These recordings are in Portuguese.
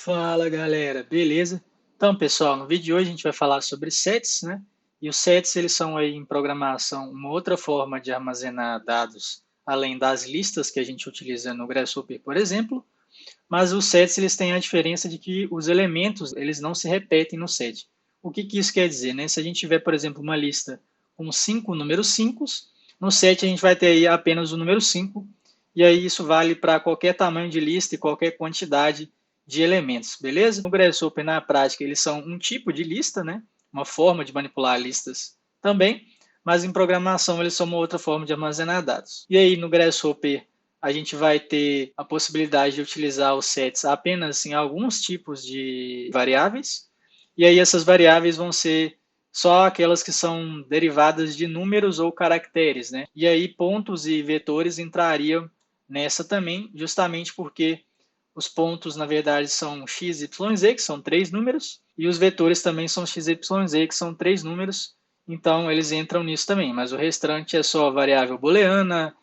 Fala galera, beleza? Então pessoal, no vídeo de hoje a gente vai falar sobre sets, né? E os sets eles são aí em programação uma outra forma de armazenar dados, além das listas que a gente utiliza no Grasshopper, por exemplo. Mas os sets eles têm a diferença de que os elementos eles não se repetem no set. O que que isso quer dizer, né? Se a gente tiver, por exemplo, uma lista com 5 números 5, no set a gente vai ter aí apenas o número 5, e aí isso vale para qualquer tamanho de lista e qualquer quantidade de elementos, beleza? No Grasshopper, na prática, eles são um tipo de lista, né? Uma forma de manipular listas também, mas em programação eles são uma outra forma de armazenar dados. E aí no Grasshopper a gente vai ter a possibilidade de utilizar os sets apenas em alguns tipos de variáveis, e aí essas variáveis vão ser só aquelas que são derivadas de números ou caracteres, né? E aí pontos e vetores entrariam nessa também, justamente porque os pontos, na verdade, são x, y, z, que são 3 números, e os vetores também são x, y, z, que são 3 números, então eles entram nisso também, mas o restante é só variável booleana,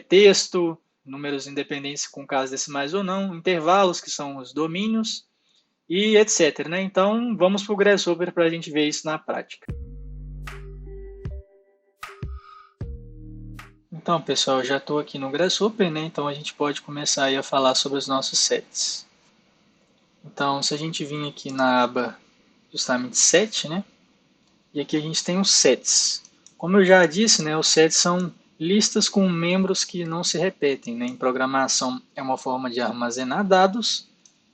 texto, números independentes com casas decimais ou não, intervalos, que são os domínios, e etc. Né? Então, vamos para o Grasshopper para a gente ver isso na prática. Então, pessoal, já estou aqui no Grasshopper, né? Então a gente pode começar aí a falar sobre os nossos sets. Então, se a gente vir aqui na aba justamente set, né? E aqui a gente tem os sets. Como eu já disse, né, os sets são listas com membros que não se repetem. Né? Em programação é uma forma de armazenar dados,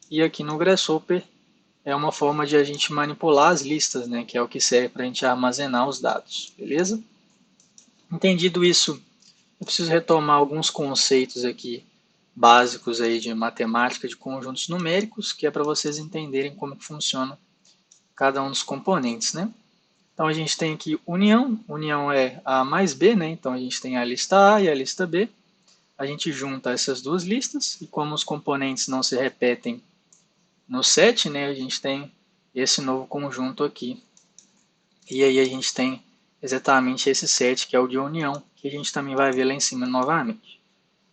e aqui no Grasshopper é uma forma de a gente manipular as listas, né, que é o que serve para a gente armazenar os dados, beleza? Entendido isso, eu preciso retomar alguns conceitos aqui básicos aí de matemática de conjuntos numéricos, que é para vocês entenderem como que funciona cada um dos componentes, né? Então a gente tem aqui união, união é A mais B, né? Então a gente tem a lista A e a lista B. A gente junta essas duas listas e como os componentes não se repetem no set, né, a gente tem esse novo conjunto aqui. E aí a gente tem exatamente esse set, que é o de união, que a gente também vai ver lá em cima novamente.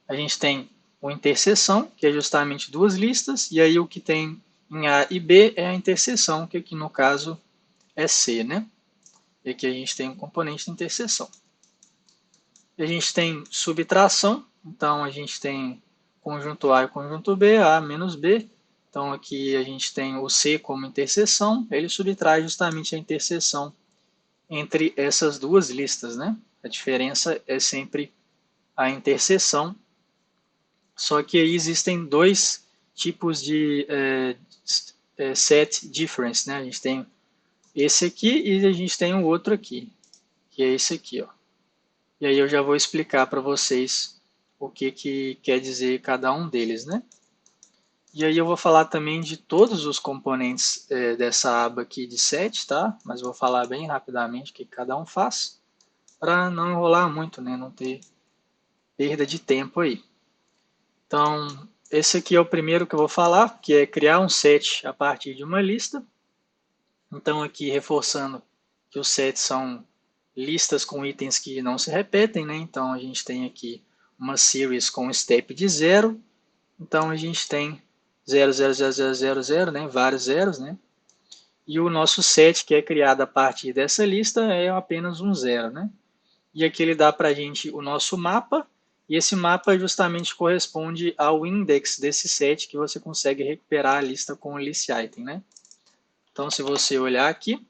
A gente tem o interseção, que é justamente duas listas, e aí o que tem em A e B é a interseção, que aqui no caso é C, né? E aqui a gente tem um componente de interseção. E a gente tem subtração, então a gente tem conjunto A e conjunto B, A menos B. Então aqui a gente tem o C como interseção, ele subtrai justamente a interseção entre essas duas listas, né? A diferença é sempre a interseção, só que aí existem dois tipos de set difference, né? A gente tem esse aqui e a gente tem o outro aqui, que é esse aqui, ó. E aí eu já vou explicar para vocês o que quer dizer cada um deles, né? E aí eu vou falar também de todos os componentes dessa aba aqui de set, tá? Mas vou falar bem rapidamente o que cada um faz, para não enrolar muito, né? Não ter perda de tempo aí. Então, esse aqui é o primeiro que eu vou falar, que é criar um set a partir de uma lista. Então, aqui reforçando que os sets são listas com itens que não se repetem, né? Então, a gente tem aqui uma series com step de 0. Então, a gente tem 0, 0, 0, 0, 0, 0, né? Vários zeros, né? E o nosso set, que é criado a partir dessa lista, é apenas um zero, né? E aqui ele dá para a gente o nosso mapa, e esse mapa justamente corresponde ao index desse set que você consegue recuperar a lista com o list item, né? Então, se você olhar aqui,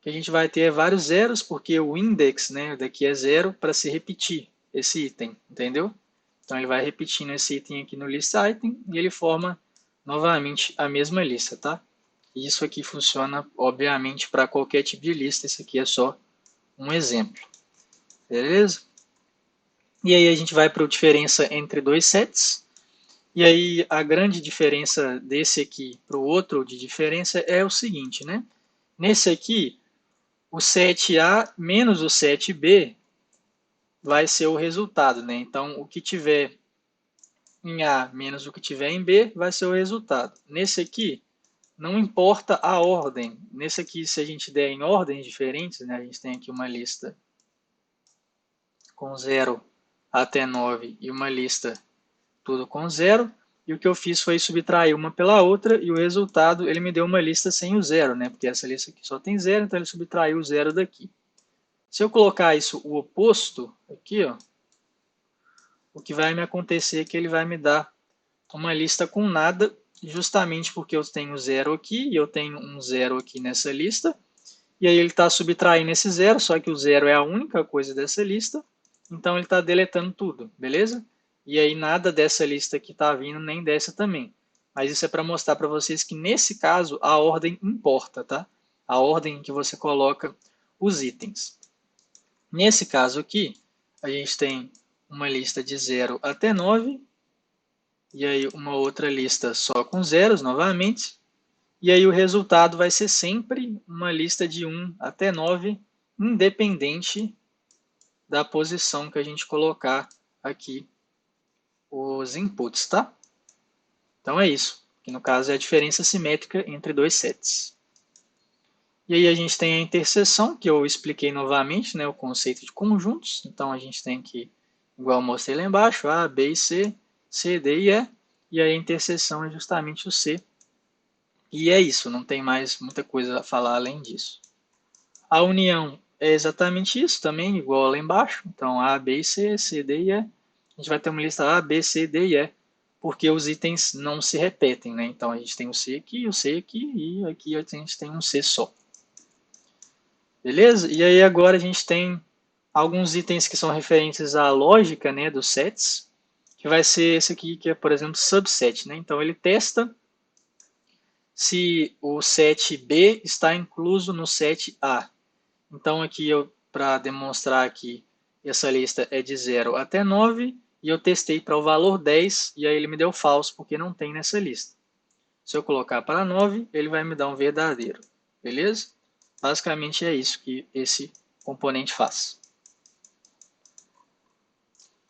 que a gente vai ter vários zeros, porque o index, né, daqui é zero para se repetir esse item, entendeu? Então ele vai repetindo esse item aqui no list item e ele forma novamente a mesma lista, tá? E isso aqui funciona, obviamente, para qualquer tipo de lista, esse aqui é só um exemplo, beleza? E aí a gente vai para a diferença entre dois sets, e aí a grande diferença desse aqui para o outro de diferença é o seguinte, né? Nesse aqui, o set A menos o set B vai ser o resultado, né? Então, o que tiver em A menos o que tiver em B vai ser o resultado. Nesse aqui, não importa a ordem. Nesse aqui, se a gente der em ordens diferentes, né? A gente tem aqui uma lista com 0 até 9 e uma lista tudo com 0. E o que eu fiz foi subtrair uma pela outra e o resultado ele me deu uma lista sem o zero, né? Porque essa lista aqui só tem zero, então ele subtraiu o zero daqui. Se eu colocar isso o oposto aqui, ó, o que vai me acontecer é que ele vai me dar uma lista com nada, justamente porque eu tenho zero aqui e eu tenho um zero aqui nessa lista. E aí ele está subtraindo esse zero, só que o zero é a única coisa dessa lista. Então ele está deletando tudo, beleza? E aí nada dessa lista aqui está vindo, nem dessa também. Mas isso é para mostrar para vocês que nesse caso a ordem importa, tá? A ordem em que você coloca os itens. Nesse caso aqui, a gente tem uma lista de 0 até 9, e aí uma outra lista só com zeros novamente, e aí o resultado vai ser sempre uma lista de 1 até 9, independente da posição que a gente colocar aqui os inputs, tá? Então é isso, que no caso é a diferença simétrica entre dois sets. E aí a gente tem a interseção, que eu expliquei novamente, né, o conceito de conjuntos. Então a gente tem aqui, igual eu mostrei lá embaixo, A, B e C, C, D e E. E aí a interseção é justamente o C. E é isso, não tem mais muita coisa a falar além disso. A união é exatamente isso também, igual lá embaixo. Então A, B e C, C, D e E. A gente vai ter uma lista A, B, C, D e E, porque os itens não se repetem, né? Então a gente tem o C aqui e aqui a gente tem um C só. Beleza? E aí agora a gente tem alguns itens que são referentes à lógica, né, dos sets, que vai ser esse aqui, que é, por exemplo, subset, né? Então ele testa se o set B está incluso no set A. Então aqui para demonstrar que essa lista é de 0 até 9, e eu testei para o valor 10, e aí ele me deu falso, porque não tem nessa lista. Se eu colocar para 9, ele vai me dar um verdadeiro. Beleza? Basicamente é isso que esse componente faz.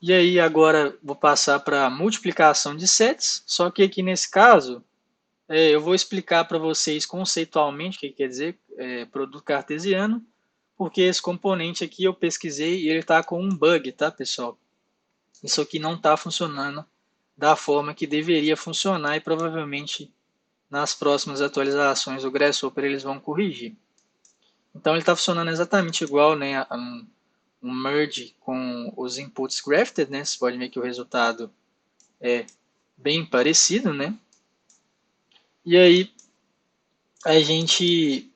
E aí agora vou passar para multiplicação de sets, só que aqui nesse caso eu vou explicar para vocês conceitualmente o que quer dizer produto cartesiano, porque esse componente aqui eu pesquisei e ele está com um bug, tá, pessoal? Isso aqui não está funcionando da forma que deveria funcionar e provavelmente nas próximas atualizações do Grasshopper eles vão corrigir. Então ele está funcionando exatamente igual, né, um merge com os inputs grafted, né? Você pode ver que o resultado é bem parecido, né? E aí a gente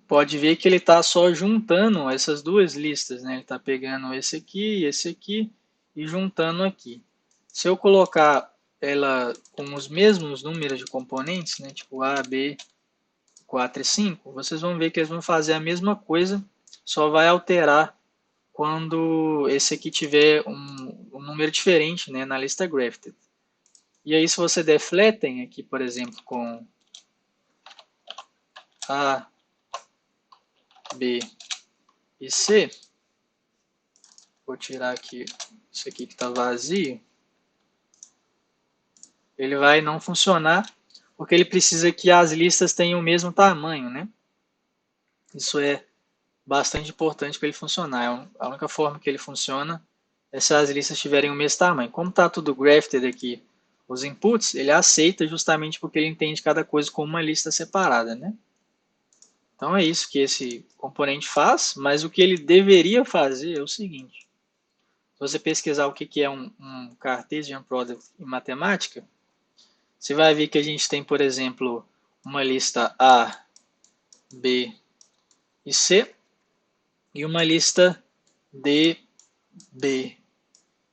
pode ver que ele está só juntando essas duas listas, né? Ele está pegando esse aqui e juntando aqui. Se eu colocar ela com os mesmos números de componentes, né? Tipo A, B, 4 e 5, vocês vão ver que eles vão fazer a mesma coisa, só vai alterar quando esse aqui tiver um número diferente, né, na lista grafted. E aí se você der flatten aqui, por exemplo, com A, B e C, vou tirar aqui isso aqui que está vazio, ele vai não funcionar, porque ele precisa que as listas tenham o mesmo tamanho, né? Isso é bastante importante para ele funcionar. A única forma que ele funciona é se as listas tiverem o mesmo tamanho. Como está tudo grafted aqui, os inputs, ele aceita justamente porque ele entende cada coisa como uma lista separada, né? Então é isso que esse componente faz, mas o que ele deveria fazer é o seguinte. Se você pesquisar o que é um Cartesian Product em matemática, você vai ver que a gente tem, por exemplo, uma lista A, B e C, e uma lista D, B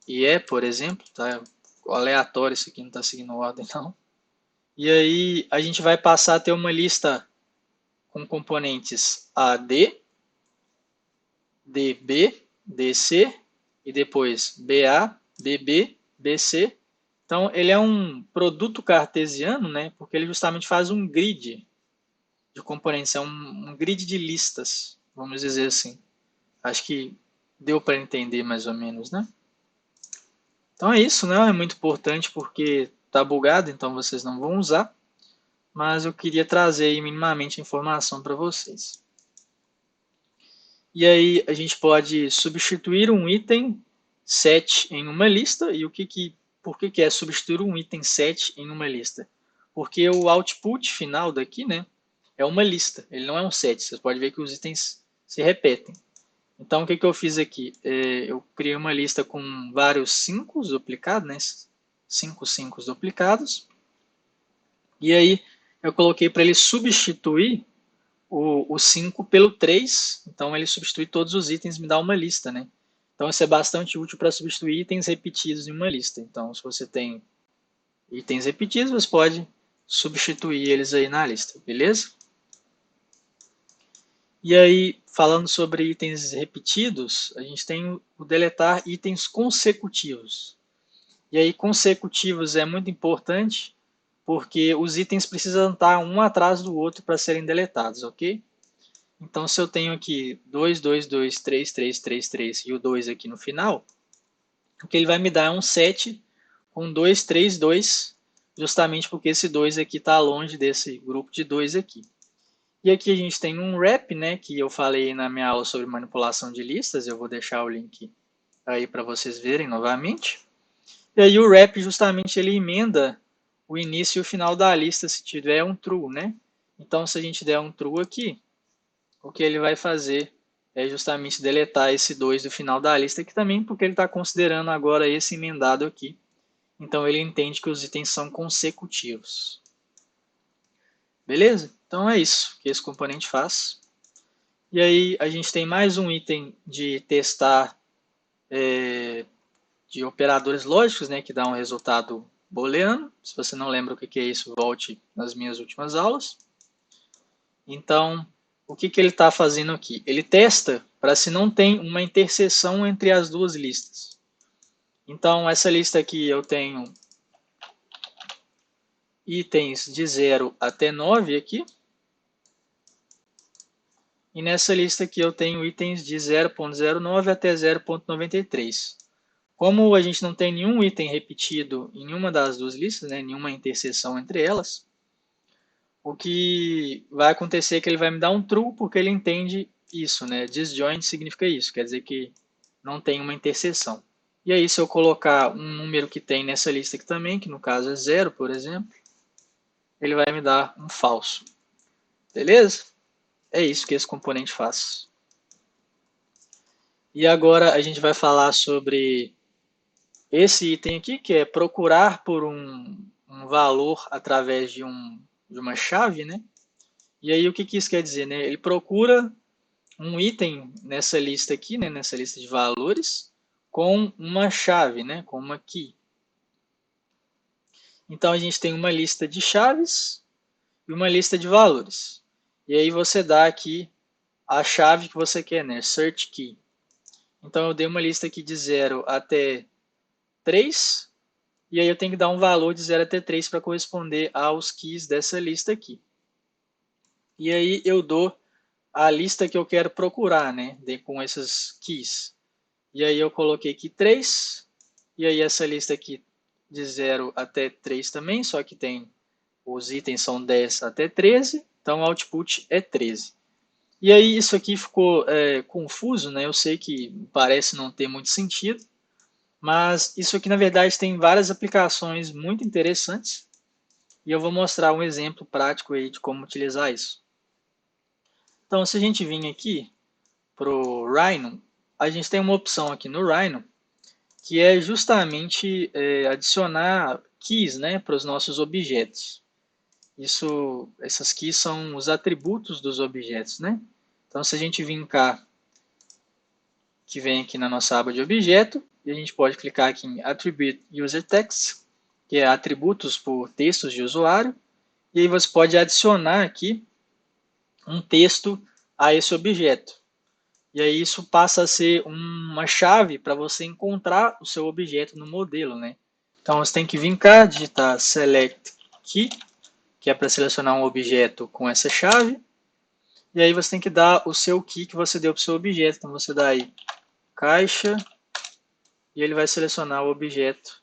e E, por exemplo, tá? Aleatório, isso aqui não está seguindo ordem, não. E aí a gente vai passar a ter uma lista com componentes AD, DB, DC e depois BA, BB, BC. Então ele é um produto cartesiano, né? Porque ele justamente faz um grid de componentes, é um grid de listas, vamos dizer assim. Acho que deu para entender mais ou menos, né? Então é isso, né? É muito importante porque está bugado, então vocês não vão usar. Mas eu queria trazer aí minimamente informação para vocês. E aí a gente pode substituir um item set em uma lista. E o que por que é substituir um item set em uma lista? Porque o output final daqui, né, é uma lista, ele não é um set. Você pode ver que os itens se repetem. Então, o que eu fiz aqui? Eu criei uma lista com vários 5 duplicados, né, 5 duplicados. E aí, eu coloquei para ele substituir o 5 pelo 3. Então, ele substitui todos os itens e me dá uma lista, né? Então, isso é bastante útil para substituir itens repetidos em uma lista. Então, se você tem itens repetidos, você pode substituir eles aí na lista, beleza? E aí, falando sobre itens repetidos, a gente tem o deletar itens consecutivos. E aí, consecutivos é muito importante, porque os itens precisam estar um atrás do outro para serem deletados, ok? Então, se eu tenho aqui 2, 2, 2, 3, 3, 3, 3 e o 2 aqui no final, o que ele vai me dar é um set com 2, 3, 2, justamente porque esse 2 aqui está longe desse grupo de 2 aqui. E aqui a gente tem um wrap, né, que eu falei na minha aula sobre manipulação de listas, eu vou deixar o link aí para vocês verem novamente. E aí o wrap justamente ele emenda o início e o final da lista se tiver um true, né? Então se a gente der um true aqui, o que ele vai fazer é justamente deletar esse 2 do final da lista aqui também, porque ele está considerando agora esse emendado aqui. Então ele entende que os itens são consecutivos. Beleza? Então é isso que esse componente faz. E aí a gente tem mais um item de testar de operadores lógicos, né, que dá um resultado booleano. Se você não lembra o que é isso, volte nas minhas últimas aulas. Então, o que ele está fazendo aqui? Ele testa para se não tem uma interseção entre as duas listas. Então, essa lista aqui eu tenho itens de 0 até 9 aqui. E nessa lista aqui eu tenho itens de 0.09 até 0.93. Como a gente não tem nenhum item repetido em nenhuma das duas listas, né, nenhuma interseção entre elas, o que vai acontecer é que ele vai me dar um true porque ele entende isso, né? Disjoint significa isso, quer dizer que não tem uma interseção. E aí, se eu colocar um número que tem nessa lista aqui também, que no caso é 0, por exemplo, ele vai me dar um falso. Beleza? É isso que esse componente faz. E agora a gente vai falar sobre esse item aqui, que é procurar por um valor através de uma chave, né? E aí o que isso quer dizer, né? Ele procura um item nessa lista aqui, né? Nessa lista de valores, com uma chave, né? Com uma key. Então a gente tem uma lista de chaves e uma lista de valores. E aí você dá aqui a chave que você quer, né? Search key. Então eu dei uma lista aqui de 0 até 3. E aí eu tenho que dar um valor de 0 até 3 para corresponder aos keys dessa lista aqui. E aí eu dou a lista que eu quero procurar, né, com essas keys. E aí eu coloquei aqui 3, e aí essa lista aqui de 0 até 3 também, só que tem os itens são 10 até 13, então o output é 13. E aí isso aqui ficou confuso, né? Eu sei que parece não ter muito sentido, mas isso aqui na verdade tem várias aplicações muito interessantes, e eu vou mostrar um exemplo prático aí de como utilizar isso. Então, se a gente vir aqui para o Rhino, a gente tem uma opção aqui no Rhino que é justamente adicionar keys, né, para os nossos objetos. Essas keys são os atributos dos objetos, né? Então, se a gente vir cá, que vem aqui na nossa aba de objeto, e a gente pode clicar aqui em Attribute User Text, que é atributos por textos de usuário, e aí você pode adicionar aqui um texto a esse objeto. E aí isso passa a ser uma chave para você encontrar o seu objeto no modelo, né? Então você tem que vir cá, digitar Select Key, que é para selecionar um objeto com essa chave. E aí você tem que dar o seu key que você deu para o seu objeto. Então você dá aí caixa e ele vai selecionar o objeto,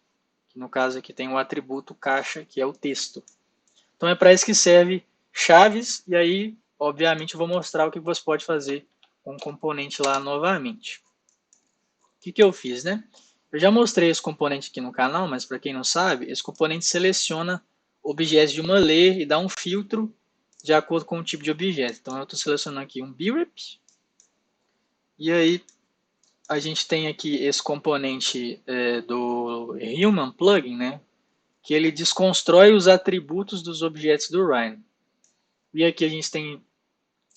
que no caso aqui tem o atributo caixa, que é o texto. Então é para isso que serve chaves, e aí obviamente eu vou mostrar o que você pode fazer com o componente lá novamente. O que eu fiz, né? Eu já mostrei esse componente aqui no canal, mas para quem não sabe, esse componente seleciona objetos de uma layer e dá um filtro de acordo com o tipo de objeto. Então eu estou selecionando aqui um BRIP, e aí a gente tem aqui esse componente do Human Plugin, né, que ele desconstrói os atributos dos objetos do Rhino. E aqui a gente tem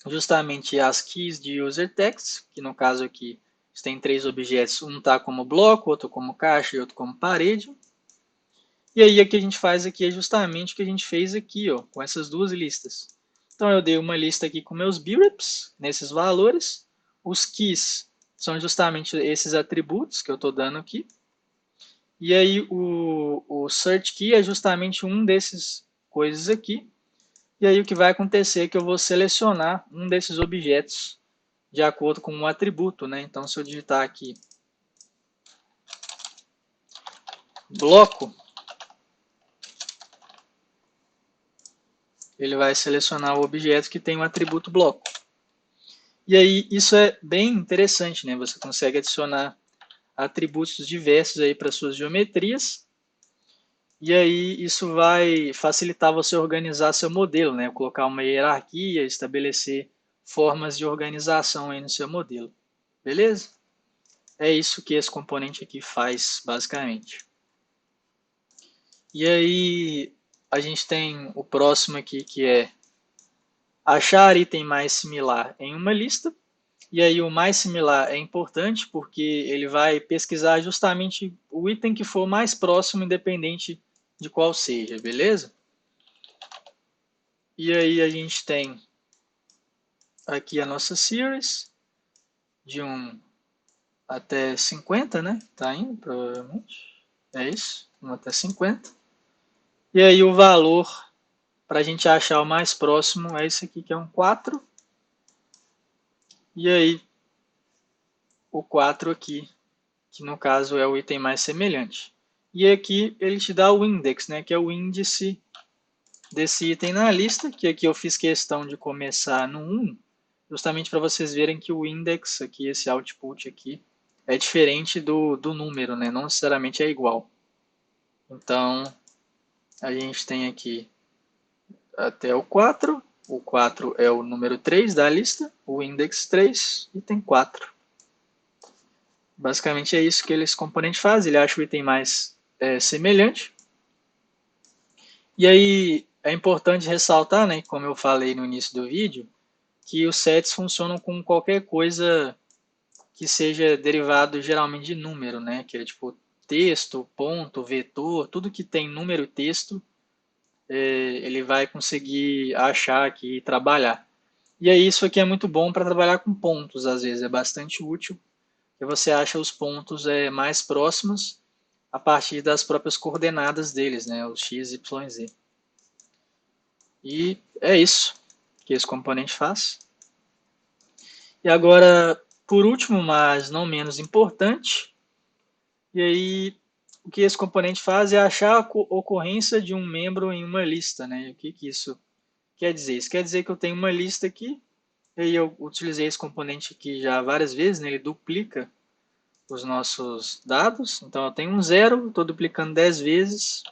justamente as keys de user text, que no caso aqui tem 3 objetos, um está como bloco, outro como caixa e outro como parede. E aí o que a gente faz aqui é justamente o que a gente fez aqui, ó, com essas duas listas. Então eu dei uma lista aqui com meus BRIPs, nesses valores. Os keys são justamente esses atributos que eu estou dando aqui. E aí o search key é justamente um desses coisas aqui. E aí o que vai acontecer é que eu vou selecionar um desses objetos de acordo com um atributo, né? Então se eu digitar aqui bloco, ele vai selecionar o objeto que tem o atributo bloco. E aí isso é bem interessante, né? Você consegue adicionar atributos diversos aí para suas geometrias. E aí isso vai facilitar você organizar seu modelo, né? Colocar uma hierarquia, estabelecer formas de organização aí no seu modelo. Beleza? É isso que esse componente aqui faz, basicamente. E aí a gente tem o próximo aqui, que é achar item mais similar em uma lista. E aí o mais similar é importante porque ele vai pesquisar justamente o item que for mais próximo, independente de qual seja, beleza? E aí a gente tem aqui a nossa series, de 1 até 50, né? Tá indo, provavelmente. É isso, 1 até 50. E aí o valor, para a gente achar o mais próximo, é esse aqui, que é um 4. E aí o 4 aqui, que no caso é o item mais semelhante. E aqui ele te dá o index, né? Que é o índice desse item na lista, que aqui eu fiz questão de começar no 1, justamente para vocês verem que o index aqui, esse output aqui, é diferente do número, né? Não necessariamente é igual. Então, a gente tem aqui até o 4. O 4 é o número 3 da lista, o index 3, item 4. Basicamente é isso que esse componente faz, ele acha o item mais semelhante. E aí é importante ressaltar, né, como eu falei no início do vídeo, que os sets funcionam com qualquer coisa que seja derivado geralmente de número, né, que é tipo texto, ponto, vetor, tudo que tem número e texto, ele vai conseguir achar aqui e trabalhar. E aí isso aqui é muito bom para trabalhar com pontos, às vezes é bastante útil, que você acha os pontos mais próximos a partir das próprias coordenadas deles, né, os x, y, z. E é isso que esse componente faz. E agora, por último, mas não menos importante, e aí o que esse componente faz é achar a ocorrência de um membro em uma lista, né? O que isso quer dizer? Isso quer dizer que eu tenho uma lista aqui, e aí eu utilizei esse componente aqui já várias vezes, né? Ele duplica os nossos dados. Então eu tenho um 0, estou duplicando 10 vezes,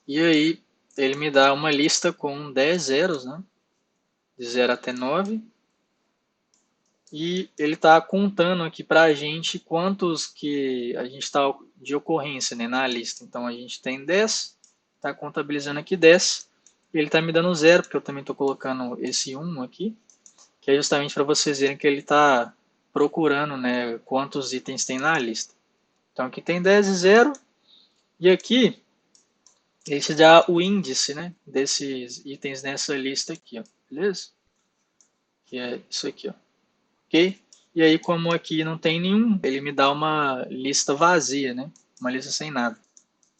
e aí ele me dá uma lista com 10 zeros, né? De 0 até 9. E ele está contando aqui para a gente quantos que a gente está de ocorrência, né, na lista. Então a gente tem 10, está contabilizando aqui 10. E ele está me dando 0, porque eu também estou colocando esse 1 aqui, que é justamente para vocês verem que ele está procurando, né, quantos itens tem na lista. Então aqui tem 10 e 0. E aqui ele te dá o índice, né, desses itens nessa lista aqui, ó, beleza? Que é isso aqui, ó. Ok? E aí, como aqui não tem nenhum, ele me dá uma lista vazia, né? Uma lista sem nada.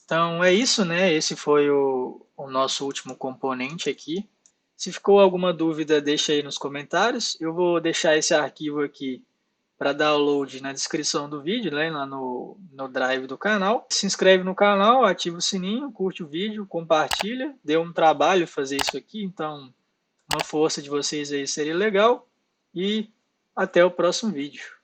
Então é isso, né? Esse foi o nosso último componente aqui. Se ficou alguma dúvida, deixa aí nos comentários. Eu vou deixar esse arquivo aqui para download na descrição do vídeo, né? Lá no drive do canal. Se inscreve no canal, ativa o sininho, curte o vídeo, compartilha. Deu um trabalho fazer isso aqui, então uma força de vocês aí seria legal. E até o próximo vídeo.